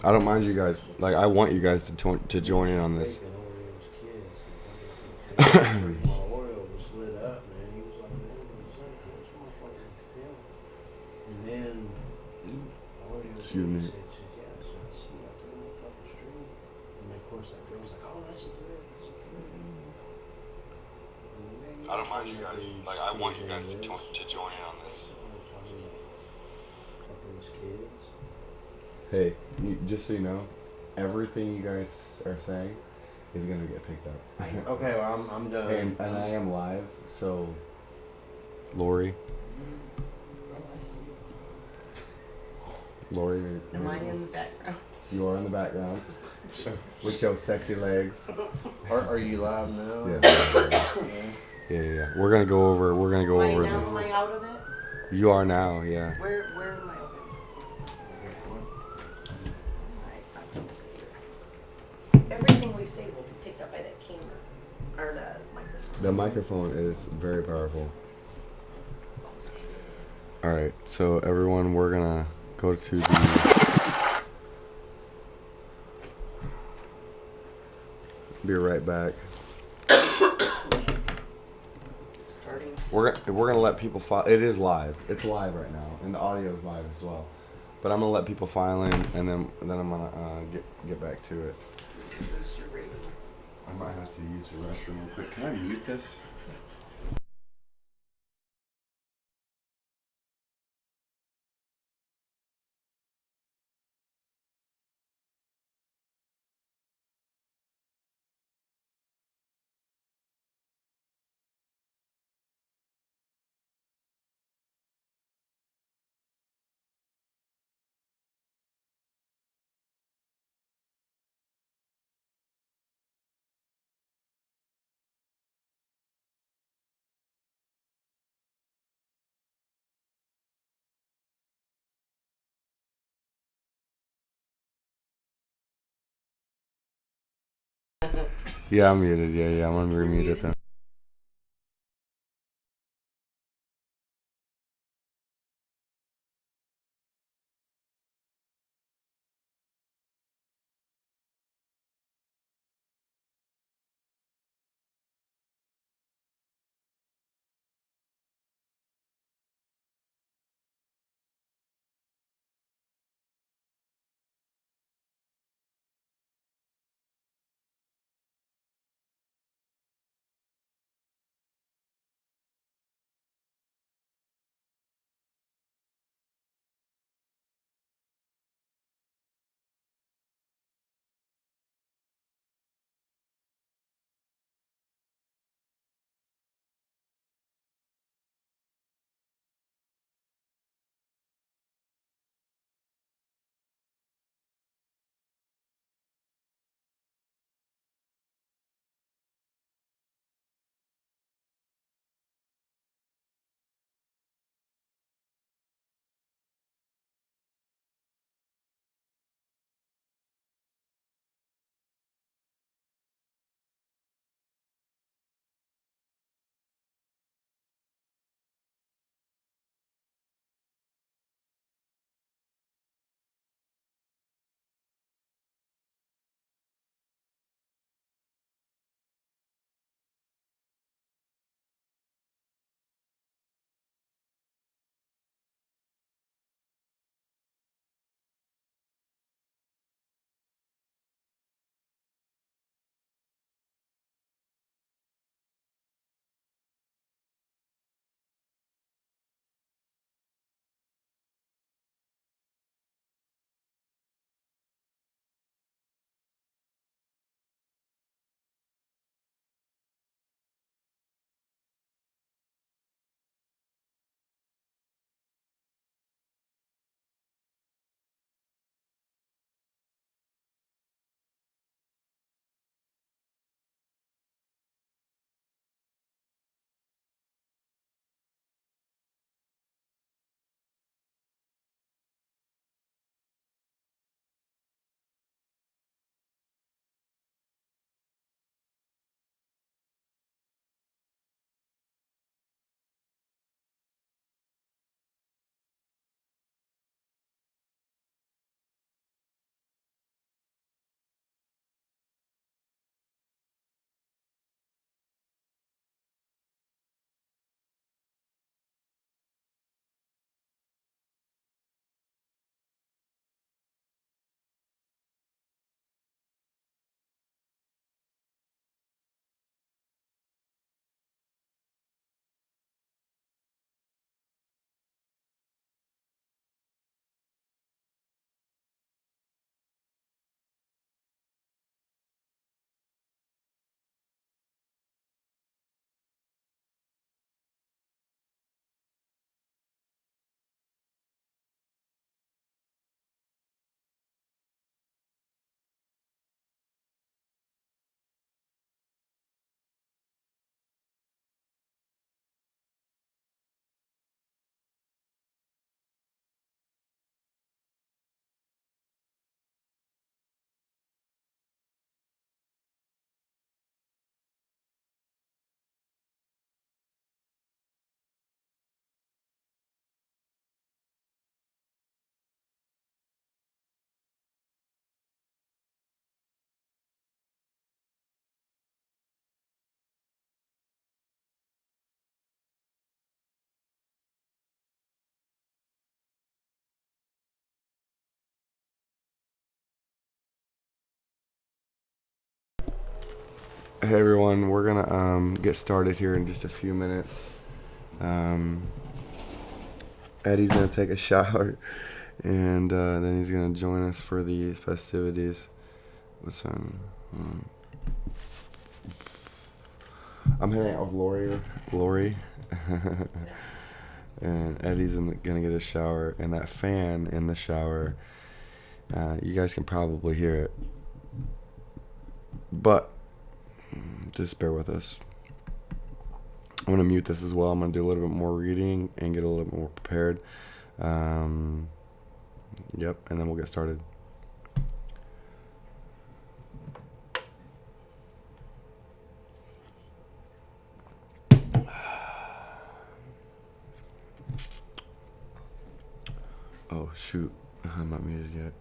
I don't mind you guys. Like, I want you guys to join in on this. Bacon Oreos kids. He was freaking my Oreo was lit up, man. He was like, man, what's up, Chris? I'm like, fucking, yeah. And then Oreo Excuse kid me. said, yeah, so I see you out there on the fucking street. And then, of course, that girl's like, oh, that's a threat, that's a threat. Man, you I know don't mind fucking you that guys. these Like, I want kids you ain't guys this. to join in on this. I'm talking about fucking these kids. Hey, just so you know, everything you guys are saying is gonna get picked up. Okay, well, I'm done. And I am live, so. Lori. Oh, I see. Lori. Am I in the background? You are in the background with your sexy legs. Are you live now? Yeah. Yeah. We're gonna go over. We're gonna go over Am this. I out of it? You are now. Yeah. Where am I open? Everything we say will be picked up by that camera or the microphone. The microphone is very powerful. All right, so everyone, we're gonna go to the. Be right back. Starting. We're gonna let people file. It is live. It's live right now, and the audio is live as well. But I'm gonna let people file in, and then I'm gonna get back to it. Boost your ratings. I might have to use the restroom real quick. Can I mute this? Yeah, I'm muted. Yeah, I'm gonna remute it then. Hey everyone, we're gonna get started here in just a few minutes. Eddie's gonna take a shower, and then he's gonna join us for the festivities. What's I'm hanging out with Lori, and Eddie's gonna get a shower, and that fan in the shower, you guys can probably hear it, but just bear with us. I'm gonna mute this as well. I'm gonna do a little bit more reading and get a little bit more prepared. Yep, and then we'll get started. Oh shoot, I'm not muted yet.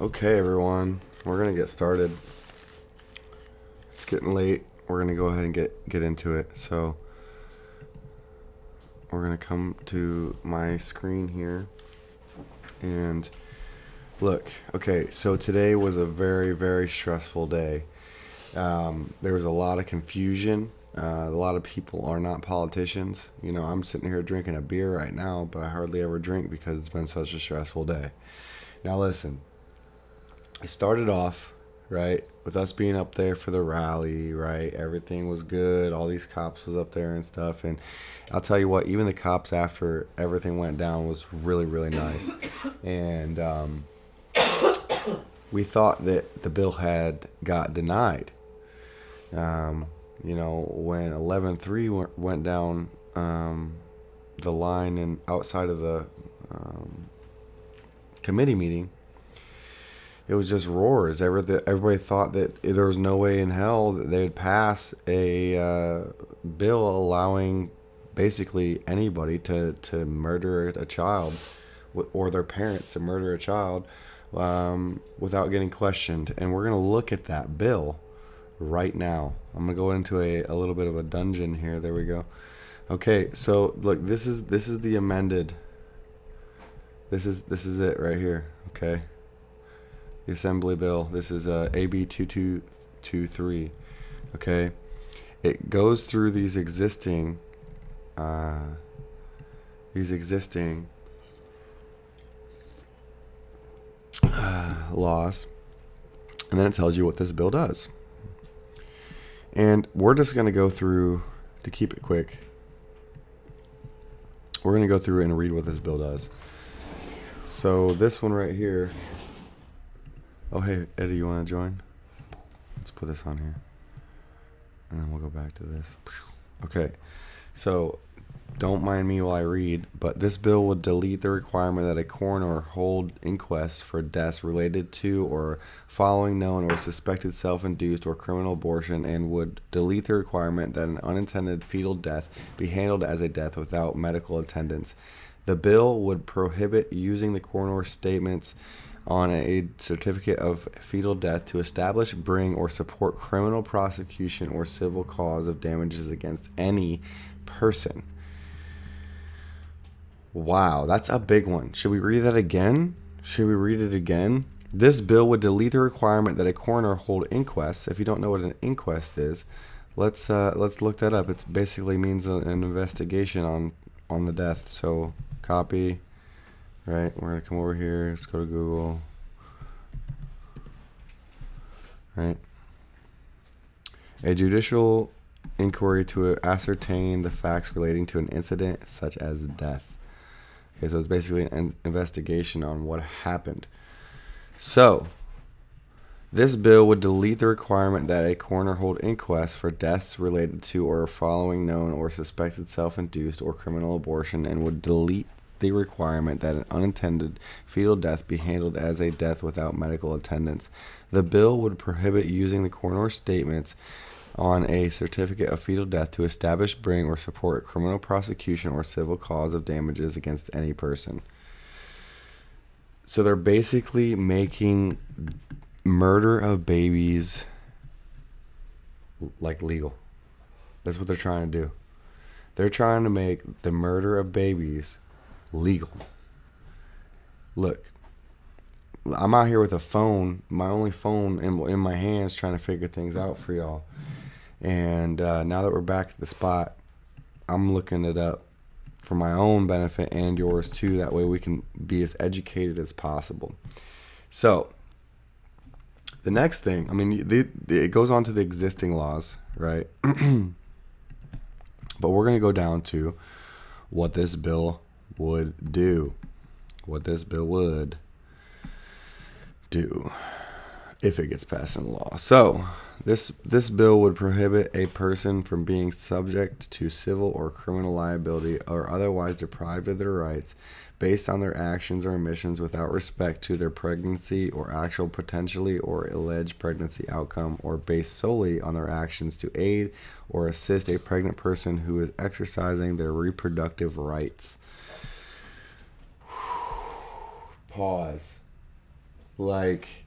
Okay, everyone, we're gonna get started. It's getting late. We're gonna go ahead and get into it. So we're gonna come to my screen here and look. Okay, so today was a very, very stressful day. There was a lot of confusion. A lot of people are not politicians. You know, I'm sitting here drinking a beer right now, but I hardly ever drink because it's been such a stressful day. Now listen, it started off, right, with us being up there for the rally, right? Everything was good. All these cops was up there and stuff. And I'll tell you what, even the cops after everything went down was really, really nice. And we thought that the bill had got denied. You know, when 11-3 went down the line and outside of the committee meeting, it was just roars. Everybody thought that there was no way in hell that they would pass a bill allowing basically anybody to murder a child or their parents to murder a child without getting questioned. And we're going to look at that bill right now. I'm going to go into a little bit of a dungeon here. There we go. Okay, so look, this is the amended. This is it right here. Okay. The Assembly Bill. This is AB 2223. Okay. It goes through these existing laws, and then it tells you what this bill does. And we're just going to go through, to keep it quick, we're going to go through and read what this bill does. So this one right here. Oh, hey, Eddie, you want to join? Let's put this on here. And then we'll go back to this. Okay. So don't mind me while I read, but this bill would delete the requirement that a coroner hold inquests for deaths related to or following known or suspected self-induced or criminal abortion, and would delete the requirement that an unintended fetal death be handled as a death without medical attendance. The bill would prohibit using the coroner's statements on a certificate of fetal death to establish, bring, or support criminal prosecution or civil cause of damages against any person. Wow, that's a big one. Should we read that again? Should we read it again? This bill would delete the requirement that a coroner hold inquests. If you don't know what an inquest is, let's look that up. It basically means an investigation on the death. So copy. Right, we're gonna come over here. Let's go to Google. Right, a judicial inquiry to ascertain the facts relating to an incident such as death. Okay, so it's basically an investigation on what happened. So this bill would delete the requirement that a coroner hold inquests for deaths related to or following known or suspected self-induced or criminal abortion, and would delete the requirement that an unintended fetal death be handled as a death without medical attendance. The bill would prohibit using the coroner's statements on a certificate of fetal death to establish, bring, or support criminal prosecution or civil cause of damages against any person. So they're basically making murder of babies like legal. That's what they're trying to do. They're trying to make the murder of babies legal. Look, I'm out here with a phone, my only phone in my hands, trying to figure things out for y'all. And now that we're back at the spot, I'm looking it up for my own benefit and yours too. That way we can be as educated as possible. So the next thing, I mean, it goes on to the existing laws, right? But we're going to go down to what this bill would do. What this bill would do if it gets passed into law. So this bill would prohibit a person from being subject to civil or criminal liability or otherwise deprived of their rights based on their actions or omissions without respect to their pregnancy or actual potentially or alleged pregnancy outcome, or based solely on their actions to aid or assist a pregnant person who is exercising their reproductive rights. Pause. Like,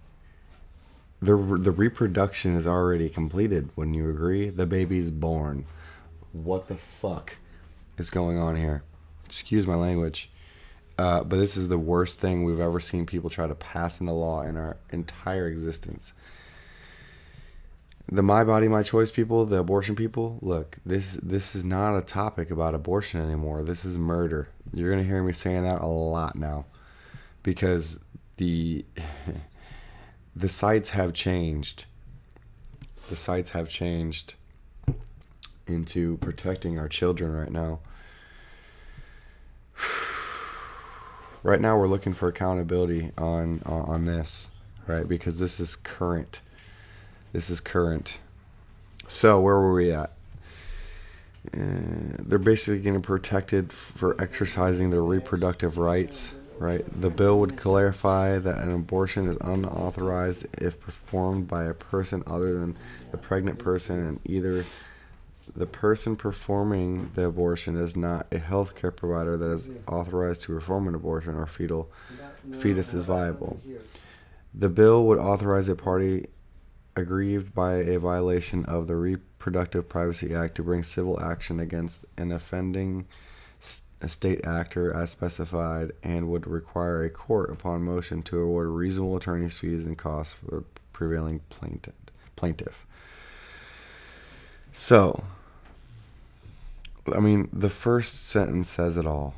the reproduction is already completed. Wouldn't you agree? The baby's born. What the fuck is going on here? Excuse my language. But this is the worst thing we've ever seen people try to pass into law in our entire existence. The My Body, My Choice people, the abortion people, look, this is not a topic about abortion anymore. This is murder. You're going to hear me saying that a lot now. Because the sites have changed. The sites have changed into protecting our children right now. Right now we're looking for accountability on this, right? Because this is current. This is current. So where were we at? They're basically getting protected for exercising their reproductive rights, right? The bill would clarify that an abortion is unauthorized if performed by a person other than the pregnant person, and either the person performing the abortion is not a healthcare provider that is authorized to perform an abortion, or fetus is viable. The bill would authorize a party aggrieved by a violation of the Reproductive Privacy Act to bring civil action against an offending state actor as specified, and would require a court, upon motion, to award reasonable attorney's fees and costs for the prevailing plaintiff. So, I mean, the first sentence says it all.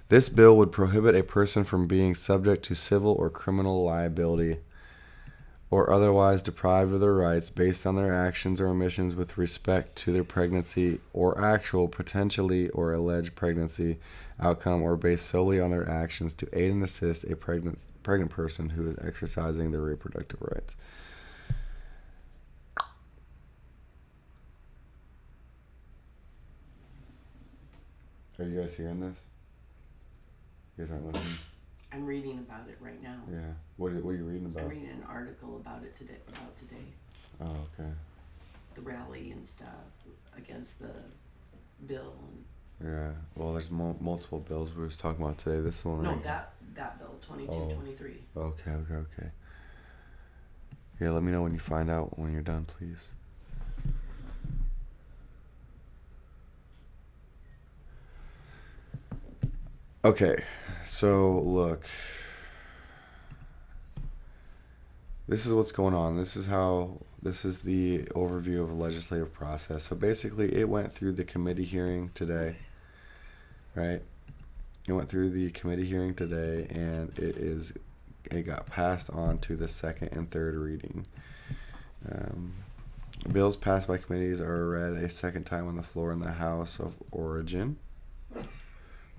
This bill would prohibit a person from being subject to civil or criminal liability or otherwise deprived of their rights based on their actions or omissions with respect to their pregnancy or actual, potentially, or alleged pregnancy outcome, or based solely on their actions to aid and assist a pregnant person who is exercising their reproductive rights. Are you guys hearing this? You guys aren't listening? I'm reading about it right now. Yeah. What are you reading about? I'm reading an article about it today. Oh, okay. The rally and stuff against the bill. Yeah. Well, there's multiple bills we was talking about today. This one. No, right? that bill, 2223. Okay. Yeah, let me know when you find out when you're done, please. Okay, so look. This is what's going on. This is the overview of the legislative process. So basically, it went through the committee hearing today, right? It went through the committee hearing today, and it got passed on to the second and third reading. Bills passed by committees are read a second time on the floor in the House of Origin,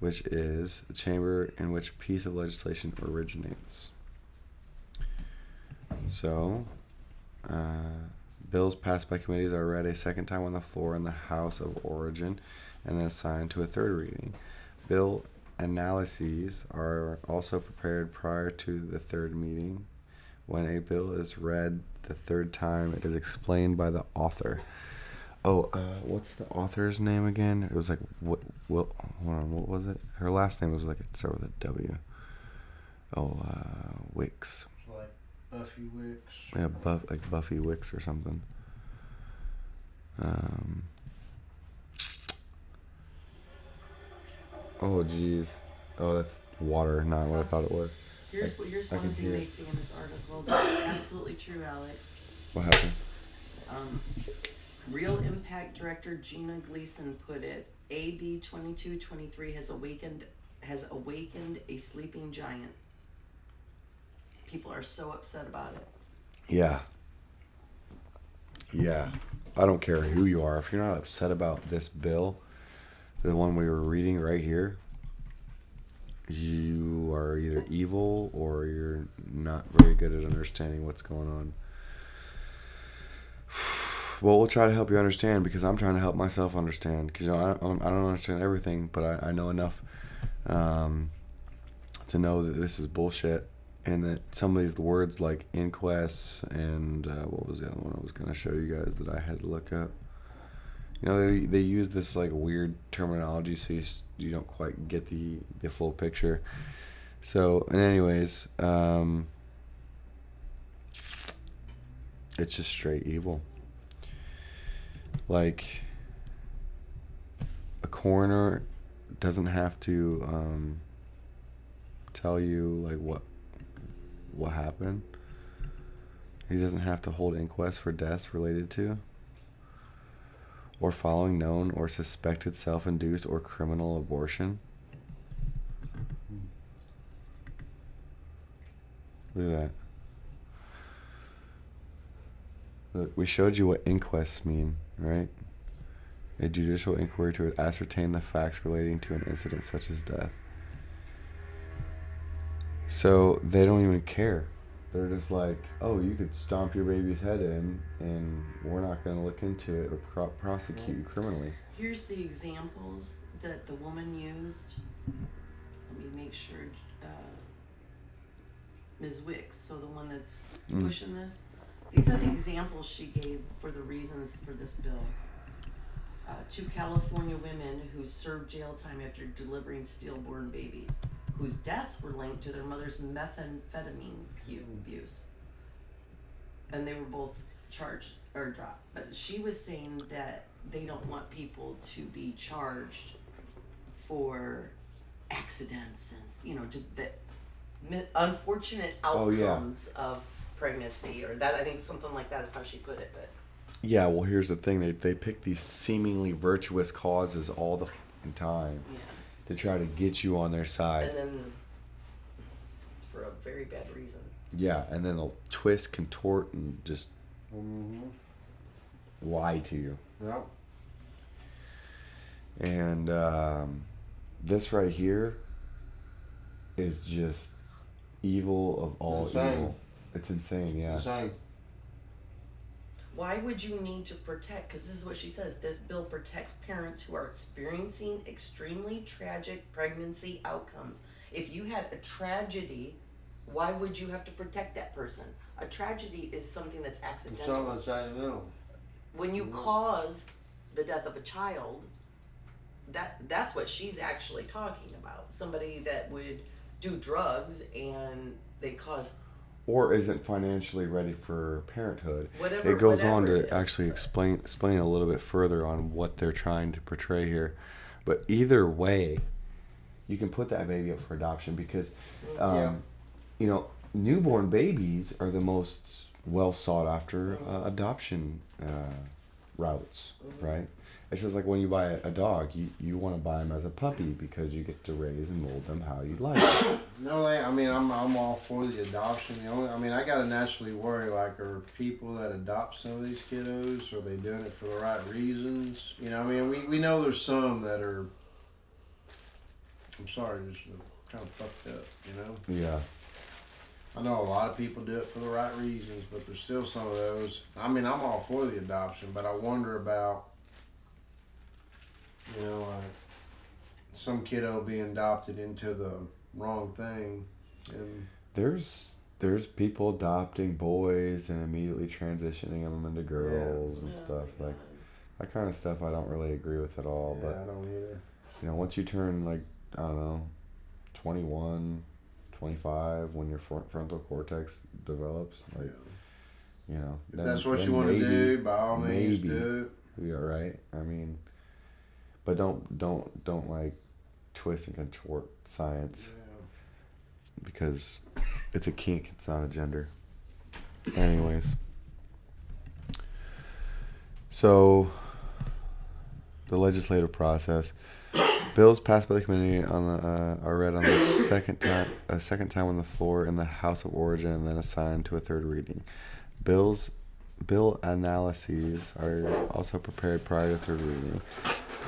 which is the chamber in which a piece of legislation originates. So, bills passed by committees are read a second time on the floor in the House of Origin and then assigned to a third reading. Bill analyses are also prepared prior to the third meeting. When a bill is read the third time, it is explained by the author. What's the author's name again? It was like, hold on, what was it? Her last name was like, it started with a W. Wicks. Like Buffy Wicks. Yeah, like Buffy Wicks or something. Oh, jeez. Oh, that's water, not what I thought it was. Here's I one can thing hear they it. say in this article that's absolutely true, Alex. What happened? Real Impact Director Gina Gleason put it, AB 2223 has awakened a sleeping giant. People are so upset about it. Yeah. I don't care who you are. If you're not upset about this bill, the one we were reading right here, you are either evil or you're not very good at understanding what's going on. Well, we'll try to help you understand, because I'm trying to help myself understand. Because I don't understand everything, but I know enough to know that this is bullshit, and that some of these words like inquests and what was the other one I was going to show you guys that I had to look up. You know, they use this like weird terminology, so you don't quite get the full picture. So, and anyways, it's just straight evil. Like, a coroner doesn't have to tell you like what happened. He doesn't have to hold inquests for deaths related to or following known or suspected self-induced or criminal abortion. Look at that. Look, we showed you what inquests mean, right? A judicial inquiry to ascertain the facts relating to an incident such as death. So they don't even care. They're just like, oh, you could stomp your baby's head in, and we're not going to look into it or prosecute you criminally. Here's the examples that the woman used. Let me make sure. Ms. Wicks, so the one that's pushing this. These are the examples she gave for the reasons for this bill. 2 California women who served jail time after delivering stillborn babies, whose deaths were linked to their mother's methamphetamine abuse. And they were both charged or dropped. But she was saying that they don't want people to be charged for accidents and, the unfortunate outcomes of pregnancy, or that, I think something like that is how she put it. But yeah, well, here's the thing: they pick these seemingly virtuous causes all the time to try to get you on their side, and then it's for a very bad reason. Yeah, and then they'll twist, contort, and just lie to you. Yeah. And this right here is just evil of all evil. It's insane, yeah. It's insane. Why would you need to protect? Because this is what she says. This bill protects parents who are experiencing extremely tragic pregnancy outcomes. If you had a tragedy, why would you have to protect that person? A tragedy is something that's accidental. Something that's accidental. When you cause the death of a child, that's what she's actually talking about. Somebody that would do drugs and they cause, or isn't financially ready for parenthood. Whatever, it goes on whatever to it is. actually explain a little bit further on what they're trying to portray here. But either way, you can put that baby up for adoption because, newborn babies are the most well sought after adoption routes, right? It's just like when you buy a dog, you want to buy them as a puppy because you get to raise and mold them how you like. No, I'm all for the adoption. I gotta naturally worry, like, are people that adopt some of these kiddos, are they doing it for the right reasons? We know there's some that are, I'm sorry, just kind of fucked up, Yeah. I know a lot of people do it for the right reasons, but there's still some of those. I'm all for the adoption, but I wonder about, like some kiddo being adopted into the wrong thing. And There's people adopting boys and immediately transitioning them into girls and stuff. Like, that kind of stuff I don't really agree with at all. yeah, But I don't either. Once you turn, like, I don't know, 21, 25, when your frontal cortex develops, like, If then, that's what then you want to maybe- do, by all means maybe. do it. Yeah, right. But don't like twist and contort science because it's a kink. It's not a gender. Anyways, so the legislative process. Bills passed by the committee are read on the second time on the floor in the House of Origin and then assigned to a third reading. Bill analyses are also prepared prior to third reading.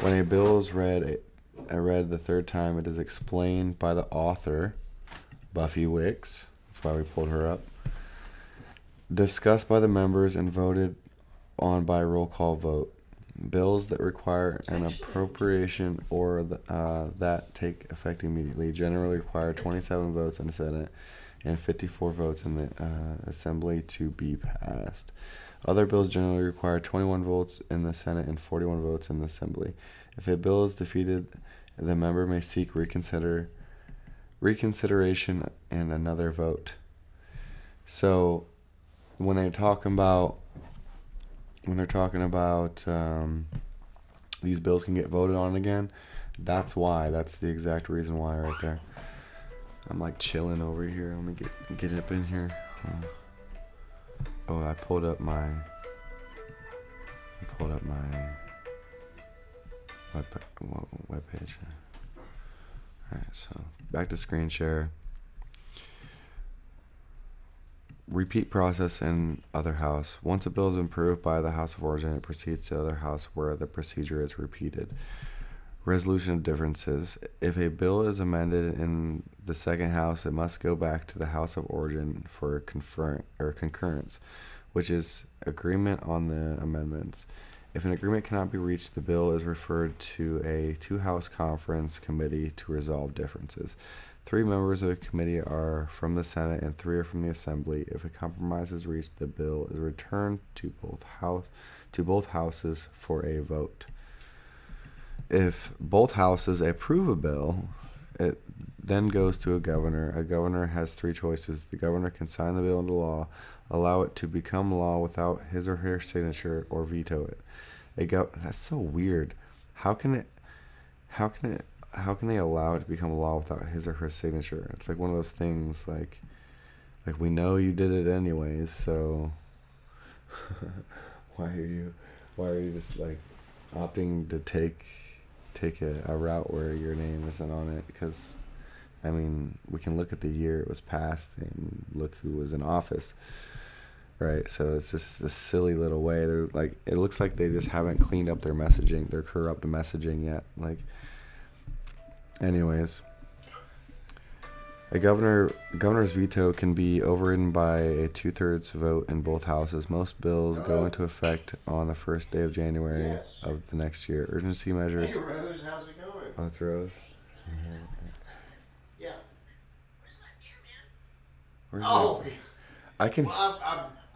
When a bill is read the third time, it is explained by the author, Buffy Wicks. That's why we pulled her up. Discussed by the members and voted on by roll call vote. Bills that require an appropriation or that take effect immediately generally require 27 votes in the Senate and 54 votes in the Assembly to be passed. Other bills generally require 21 votes in the Senate and 41 votes in the Assembly. If a bill is defeated, the member may seek reconsideration reconsideration and another vote. So when they're talking about these bills can get voted on again, that's why. That's the exact reason why right there. I'm like chilling over here. Let me get up in here. Oh, I pulled up my web page. Alright, so back to screen share. Repeat process in other house. Once a bill is approved by the House of Origin, it proceeds to other house where the procedure is repeated. Resolution of differences. If a bill is amended in the second house, it must go back to the House of Origin for concurrence, which is agreement on the amendments. If an agreement cannot be reached, the bill is referred to a two-house conference committee to resolve differences. 3 members of the committee are from the Senate and 3 are from the Assembly. If a compromise is reached, the bill is returned to both houses for a vote. If both houses approve a bill, it then goes to a governor. A governor has 3 choices. The governor can sign the bill into law, allow it to become law without his or her signature, or veto it. That's so weird. How can they allow it to become law without his or her signature? It's like one of those things like we know you did it anyways, so why are you just like opting to take a route where your name isn't on it? Because I mean, we can look at the year it was passed and look who was in office, right? So it's just a silly little way. They're like, it looks like they just haven't cleaned up their messaging, their corrupt messaging yet. Like, anyways, a governor's veto can be overridden by a 2/3 vote in both houses. Most bills go into effect on the first day of January of the next year. Urgency measures. Hey Rose, how's it going? Oh, it's Rose. Yeah. Where's Oh. that? I can. Well,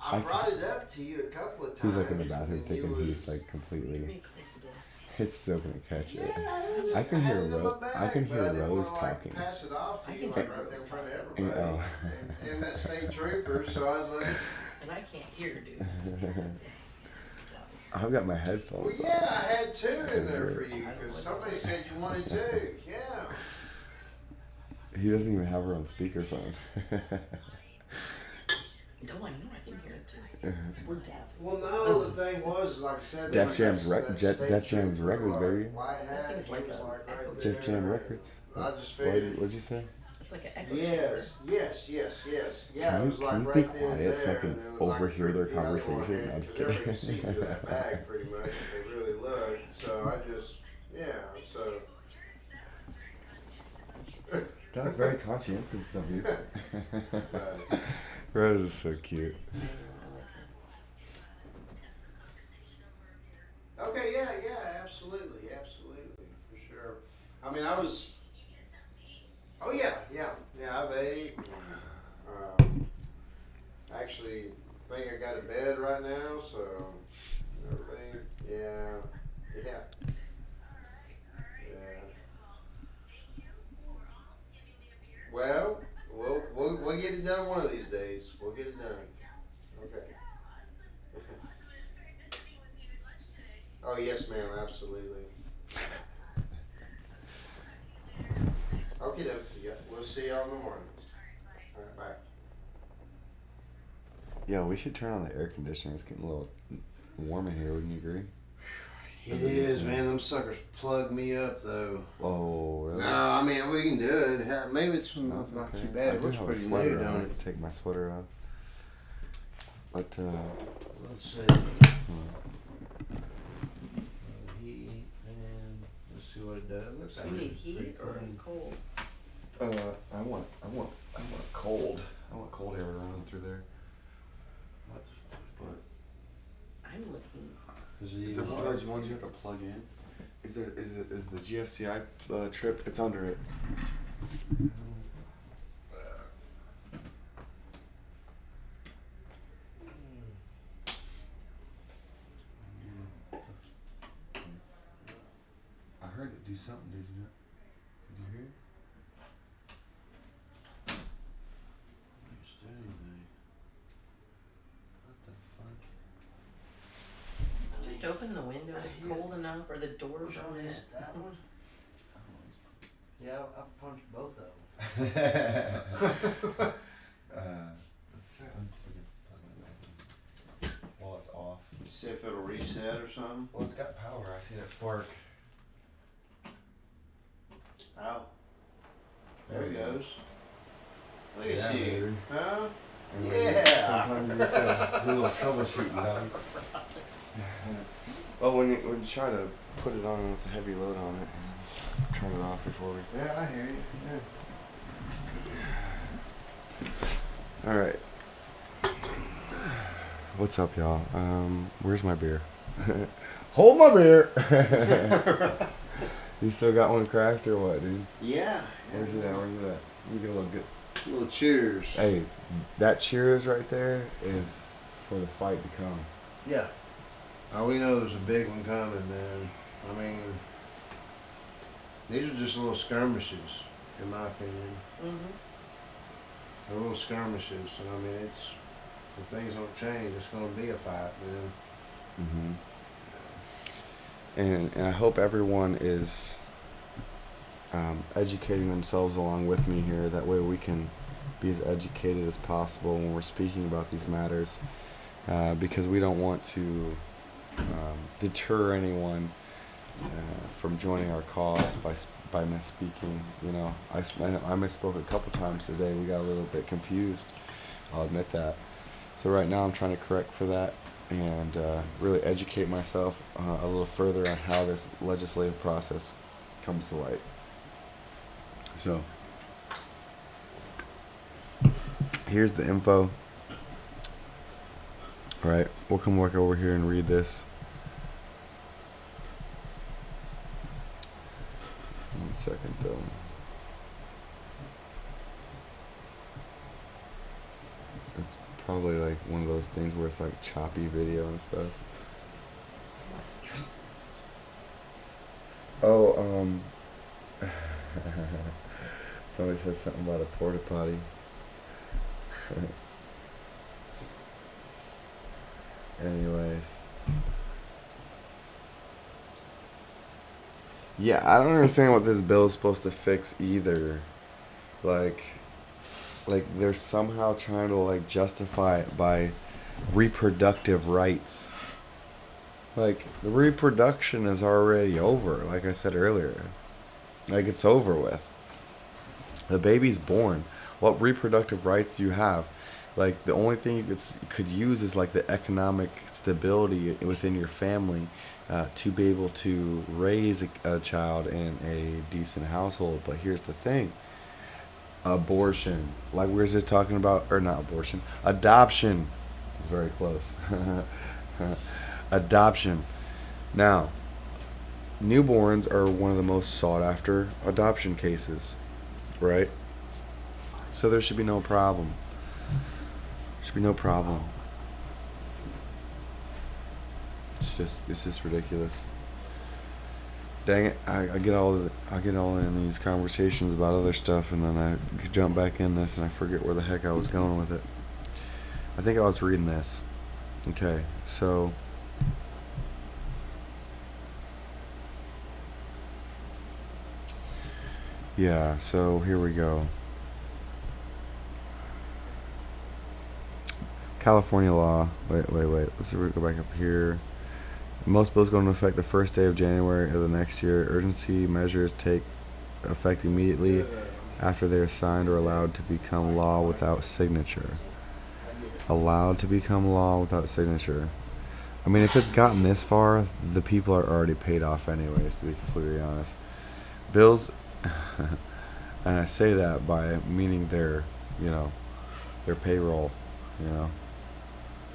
I brought it up to you a couple of times. He's like in the bathroom and thinking you he's like Let completely. me close the door. It's still gonna catch it. Yeah, I can hear had it in my Rose. I bag, can but hear didn't Rose wanna, like, talking. pass it off to I you can like hear right there in Rose front of talking. everybody. Oh. And that state trooper, so I was like, And I can't hear, dude. So, I've got my headphones. well, yeah, I had 2 in there for you because somebody said you wanted 2. Yeah. He doesn't even have her on speakerphone. no, I know I can hear it too. We're deaf. Well, no, the thing was, like I said, Def Jam's Def Jam's Records, baby. White hat, That thing's he like was a like right echo there. Def Jam Records. I just figured. What'd you say? It's like an echo chamber. Yes. Yeah, Can it was you like be right there. quiet so I can and then it was overhear like, their you know, they wanted conversation? hand- I'm just everybody kidding. could see through that bag pretty much if they really looked. So I just, so. That was very conscientious of you. But, Rose is so cute. okay, yeah, absolutely, for sure. I mean, I was. Oh yeah, I ate. Actually, think I got a bed right now, so everything. Yeah. Well, we'll get it done one of these days. We'll get it done. Okay. Oh yes, ma'am. Absolutely. Okay, then. Yeah, we'll see y'all in the morning. All right, bye. Yeah, we should turn on the air conditioner. It's getting a little warm in here. Wouldn't you agree? It is, man. Them suckers plug me up, though. Oh, really? No, I mean we can do it. Maybe it's not Okay. too bad. I It do looks have a pretty sweater new, on. don't it? Take my sweater off. But Let's see. Heat, and let's see what it does. It looks You like need it's heat pretty or clean. cold? I want cold. I want cold air running through there. What the fuck? But I'm looking. is it one of those ones you have to plug in? Is the GFCI trip? It's under it. I heard it do something. Did you not? Did you hear it? down for the doors Which on one is it. it? That one? Yeah, I punched both of them. Let's try while it's off. See if it'll reset or something. Well, it's got power. I see that spark. Oh. There he goes. Look at Yeah, you. baby. Huh? And Yeah. Sometimes you just gotta do a little troubleshooting, dog. Well, when you try to put it on with a heavy load on it, and turn it off before we. Yeah, I hear you. Yeah. All right. What's up, y'all? Where's my beer? Hold my beer. You still got one cracked or what, dude? Yeah. Where's it at? Where's it at? Let me get a little good. A little cheers. Hey, that cheers right there is for the fight to come. Yeah. Oh, we know there's a big one coming, man. I mean, these are just little skirmishes, in my opinion. Mm-hmm. They're little skirmishes, and I mean, it's if things don't change, it's going to be a fight, man. And I hope everyone is educating themselves along with me here. That way we can be as educated as possible when we're speaking about these matters, because we don't want to deter anyone from joining our cause by misspeaking. You know, I misspoke a couple times today. We got a little bit confused. I'll admit that. So right now I'm trying to correct for that and really educate myself a little further on how this legislative process comes to light. So here's the info. All right, we'll come work over here and read this. One second though. It's probably like one of those things where it's like choppy video and stuff. Oh, somebody said something about a porta potty. Anyways. Yeah, I don't understand what this bill is supposed to fix either. Like they're somehow trying to like justify it by reproductive rights. Like the reproduction is already over, like I said earlier. Like it's over with. The baby's born. What reproductive rights do you have? Like the only thing you could use is like the economic stability within your family to be able to raise a child in a decent household. But here's the thing: abortion. Like we were just talking about, or not abortion, adoption. It's very close. Adoption. Now, newborns are one of the most sought after adoption cases, right? So there should be no problem. Should be no problem. It's just ridiculous. Dang it! I get all in these conversations about other stuff, and then I jump back in this, and I forget where the heck I was going with it. I think I was reading this. Okay, so. Yeah, so here we go. California law. Wait. Let's go back up here. Most bills go into effect the first day of January of the next year. Urgency measures take effect immediately after they are signed or allowed to become law without signature. Allowed to become law without signature. I mean, if it's gotten this far, the people are already paid off anyways, to be completely honest. Bills, and I say that by meaning their payroll,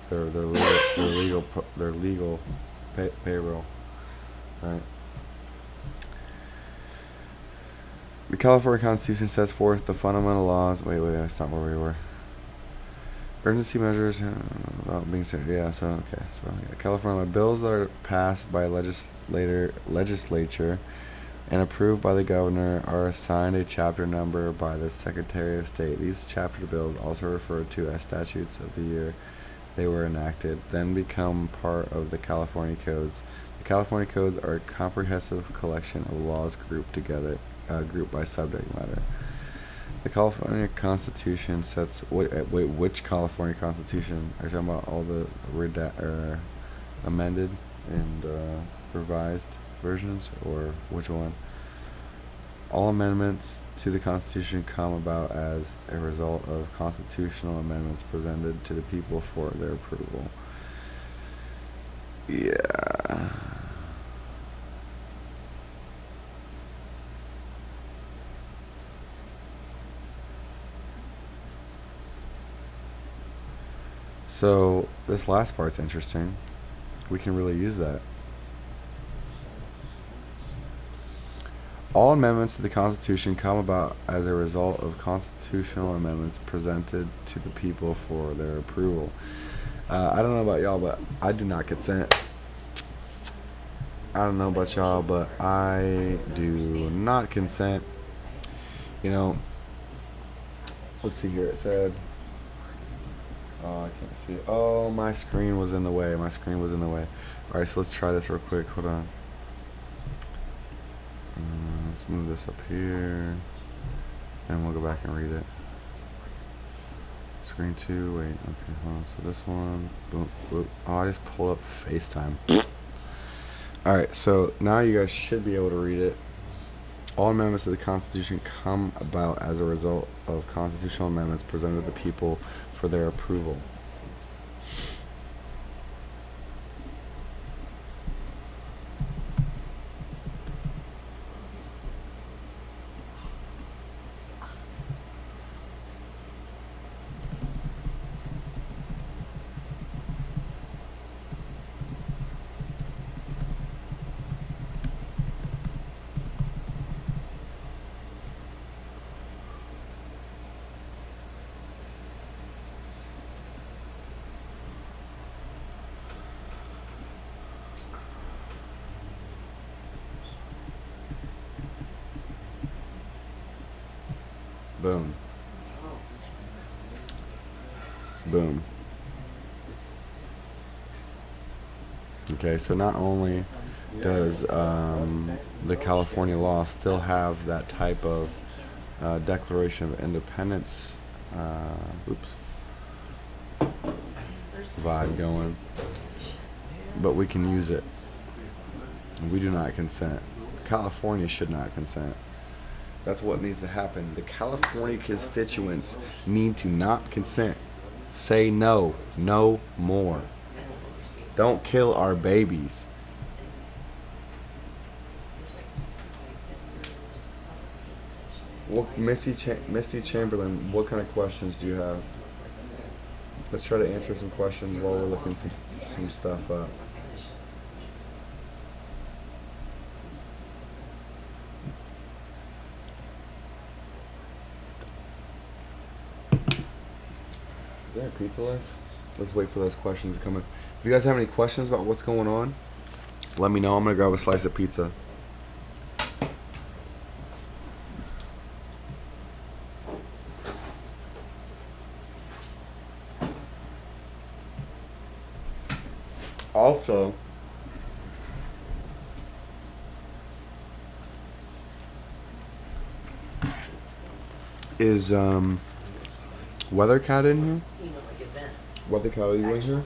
their legal payroll, right? The California Constitution sets forth the fundamental laws. Wait, that's not where we were. Urgency measures about being said. Yeah, so okay. So yeah, California bills that are passed by legislature and approved by the governor are assigned a chapter number by the Secretary of State. These chapter bills, also referred to as statutes of the year, they were enacted, then become part of the California Codes. The California Codes are a comprehensive collection of laws grouped by subject matter. The California Constitution sets which California Constitution? Are you talking about all the amended and revised versions, or which one? All amendments to the Constitution come about as a result of constitutional amendments presented to the people for their approval. Yeah. So this last part's interesting. We can really use that. All amendments to the Constitution come about as a result of constitutional amendments presented to the people for their approval. I don't know about y'all, but I do not consent. I don't know about y'all, but I do not consent. You know, let's see here. It said, oh, I can't see it. Oh, my screen was in the way. All right, so let's try this real quick. Hold on. Let's move this up here, and we'll go back and read it. Screen 2, wait, okay, hold on. So this one, boom, boom. Oh, I just pulled up FaceTime. Alright, so now you guys should be able to read it. All amendments to the Constitution come about as a result of constitutional amendments presented to the people for their approval. Boom. Boom. Okay, so not only does the California law still have that type of Declaration of Independence vibe going, but we can use it. We do not consent. California should not consent. That's what needs to happen. The California constituents need to not consent. Say no. No more. Don't kill our babies. Well, Misty Chamberlain, what kind of questions do you have? Let's try to answer some questions while we're looking some stuff up. Is there pizza left? Let's wait for those questions to come in. If you guys have any questions about what's going on, let me know. I'm gonna grab a slice of pizza. Also, is Weathercat in here? Weathercat, are you in here?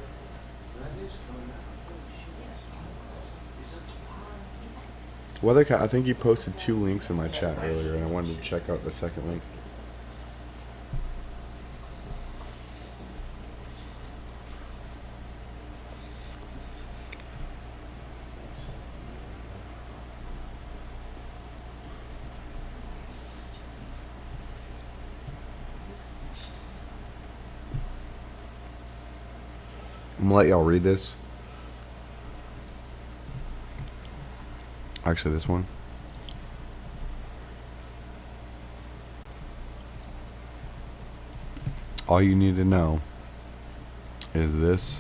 Weathercat, I think you posted 2 links in my chat earlier, and I wanted to check out the second link. I'm gonna let y'all read this. Actually, this one. All you need to know is this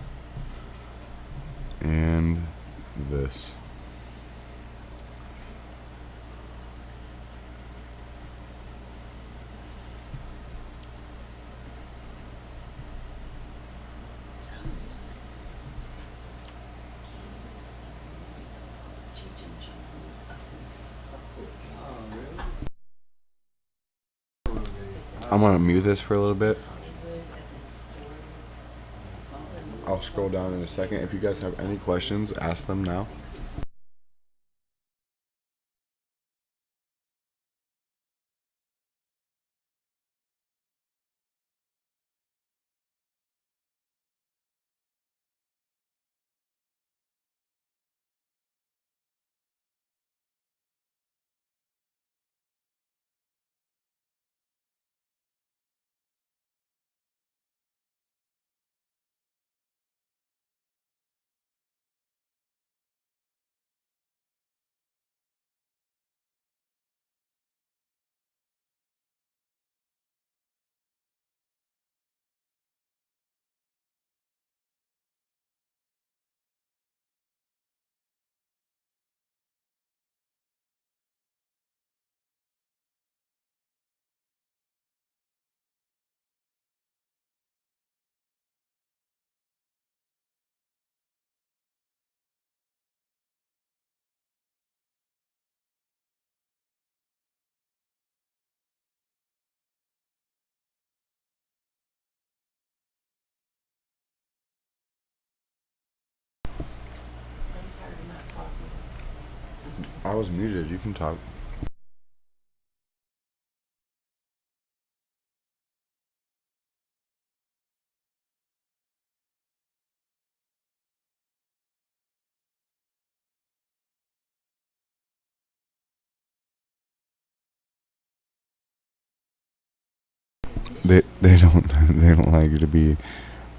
and this. I'm gonna mute this for a little bit. Hollywood and then store something. I'll scroll down in a second. If you guys have any questions, ask them now. I'm tired of not talking. I was muted. You can talk. They don't they don't like you to be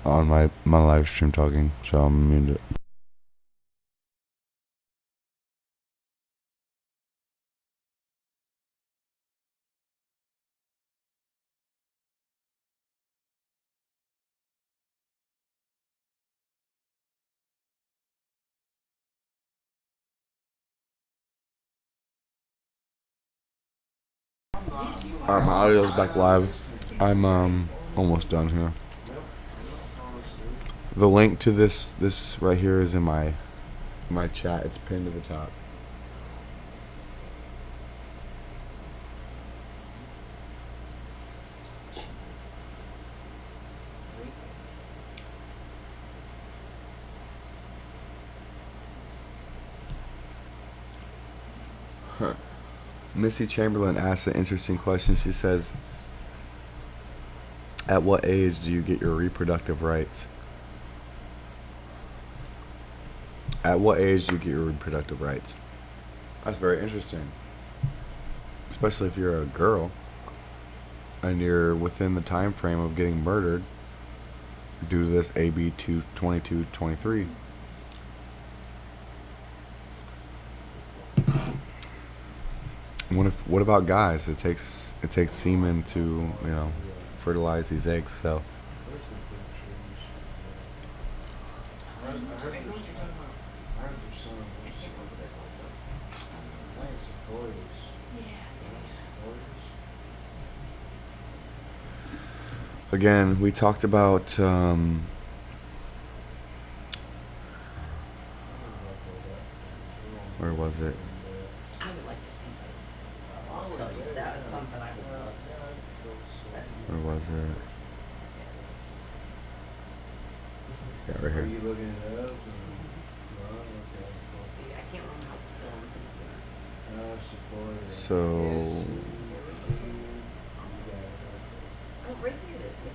on my live stream talking, so I'm muted. Alright, my audio's back live. I'm almost done here. The link to this right here is in my chat. It's pinned to the top. Missy Chamberlain asked an interesting question. She says, "At what age do you get your reproductive rights?" At what age do you get your reproductive rights? That's very interesting. Especially if you're a girl and you're within the time frame of getting murdered due to this AB 2223. What about guys? It takes semen to, fertilize these eggs, so again, we talked about where was it? I would like to see those things. I'll tell you, that is something I would love to see. But Where was it? Yeah, right Are here. you looking it up? see, I can't remember how to spell them. So I'm just So oh, right there it is. Yeah.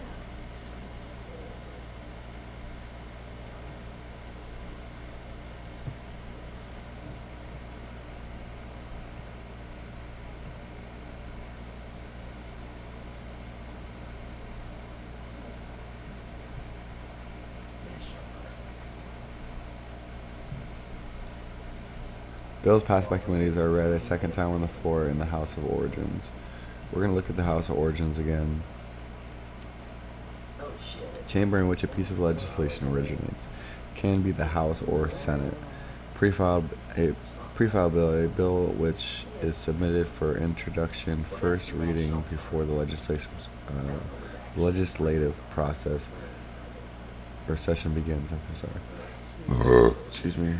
bills passed by committees are read a second time on the floor in the House of Origins. We're going to look at the House of Origins again. Oh shit. Chamber in which a piece of legislation originates can be the House or Senate. Pre-filed bill, a bill which is submitted for introduction, first reading before the legislative process or session begins. I'm sorry. Excuse me.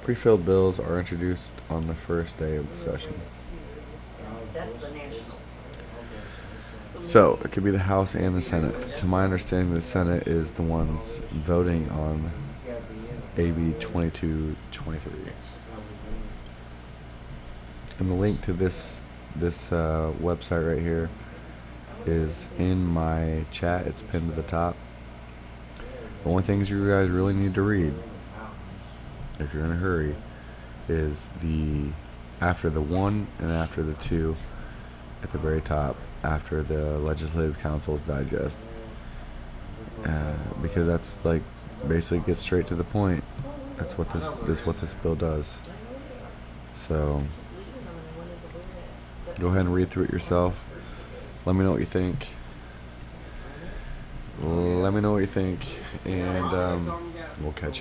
Pre-filled bills are introduced on the first day of the session. That's the national. So it could be the House and the Senate. To my understanding, the Senate is the ones voting on AB 2223. And the link to this website right here is in my chat. It's pinned to the top. The only things you guys really need to read, if you're in a hurry, is the after the 1 and after the 2 at the very top, after the Legislative Council's digest, because that's like basically gets straight to the point. That's what this bill does. So go ahead and read through it yourself. Let me know what you think. And we'll catch you.